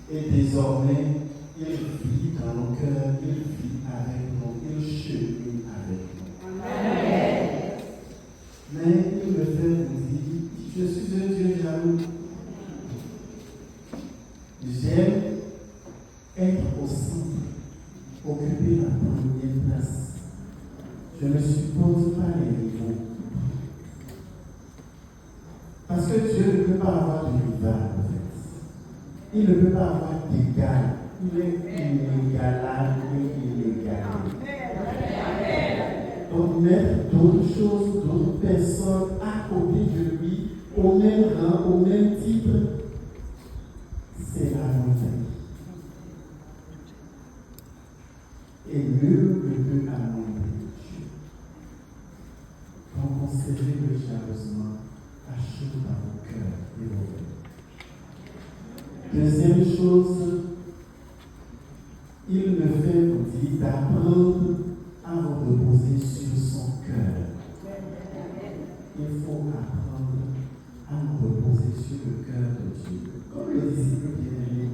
Et désormais, il vit dans nos cœurs, il vit avec nous, il chemine avec nous. Amen. Mais il me fait vous dire, je suis un Dieu jaloux. J'aime être au centre, occuper la première place. Je ne suppose pas les niveaux. Parce que Dieu ne peut pas avoir de rival, en fait. Il ne peut pas avoir d'égal. Il est inégalable et inégalable. Donc mettre d'autres choses, d'autres personnes à côté de lui, au même rang, au même titre, c'est la montagne. Et nul ne peut amoindrir Dieu. Donc conservez-le jalousement à chaud dans vos cœurs et vos cœurs. Deuxième chose, il me fait vous dire d'apprendre à vous reposer sur son cœur. Il faut apprendre à nous reposer sur le cœur de Dieu. Comme le disciple bien-aimé.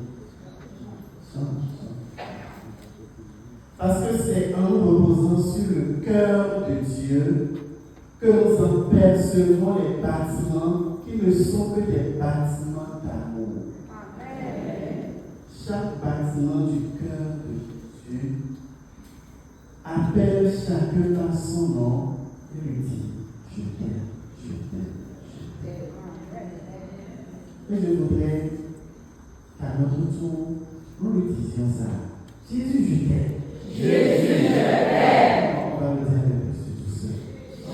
Parce que c'est en nous reposant sur le cœur de Dieu que nous en percevons les bâtiments qui ne sont que des bâtiments d'amour. Chaque bâtiment du cœur de Dieu appelle chacun à son nom et lui dit « Je t'aime, je t'aime, je t'aime ». Et je voudrais qu'à notre tour, nous lui disions ça. Jésus, je t'aime. Jésus, je t'aime. On va le dire avec plus de douceur.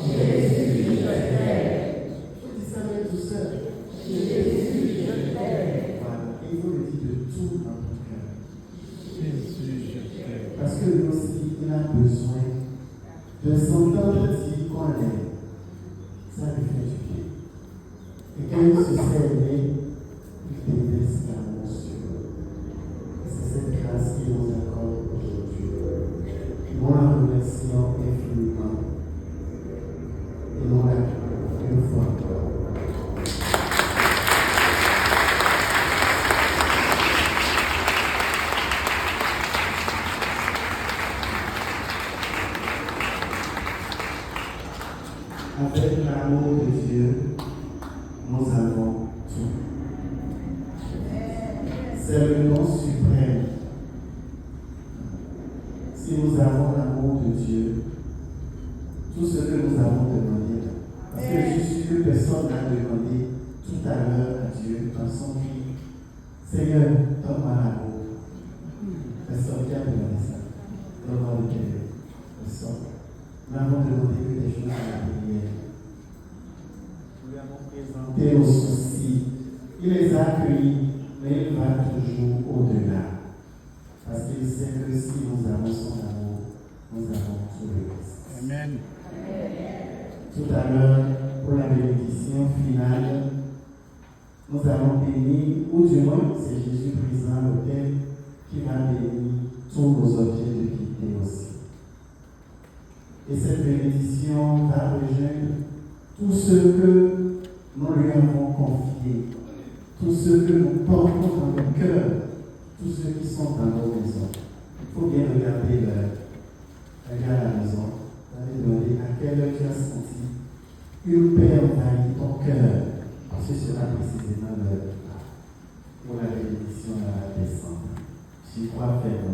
Jésus, je t'aime. Il faut dire ça avec douceur. Jésus, je t'aime. Voilà. Et il faut le dire de tout notre cœur. Jésus, je t'aime. Parce que lui aussi, il a besoin de s'entendre dire qu'on l'aime. Ça lui fait du bien. Et quand il se sait aimer, il déverse l'amour sur eux. Et c'est cette grâce qu'il nous accorde aujourd'hui. Nous la remercions infiniment. Et nous l'acclamons une fois encore. Avec l'amour de Dieu, nous avons tout. C'est le nom suprême. Si nous avons l'amour de Dieu, tout ce que nous avons demandé, parce que je suis sûr que personne n'a demandé tout à l'heure à Dieu dans son cri, Seigneur, donne-moi l'amour. Personne qui a demandé ça. Donne-moi le cœur. Personne. Nous avons demandé que des choses à la prière. Nous lui avons présenté nos soucis. Il les a accueillis, mais il va toujours au-delà. Parce qu'il sait que si nous avons son amour, nous avons tout le reste. Amen. Tout à l'heure, pour la bénédiction finale, nous allons bénir, ou du moins, c'est Jésus présent à l'autel qui va bénir tous nos objets de quitter aussi. Et cette bénédiction va rejoindre tous ceux que nous lui avons confiés, tous ceux que nous portons dans nos cœurs, tous ceux qui sont dans nos maisons. Il faut bien regarder l'heure. Regarde la maison. Vous allez demander à quelle heure tu as senti une paix envahir ton cœur. Ce sera précisément l'heure pour la bénédiction à la descente. J'y crois fermement.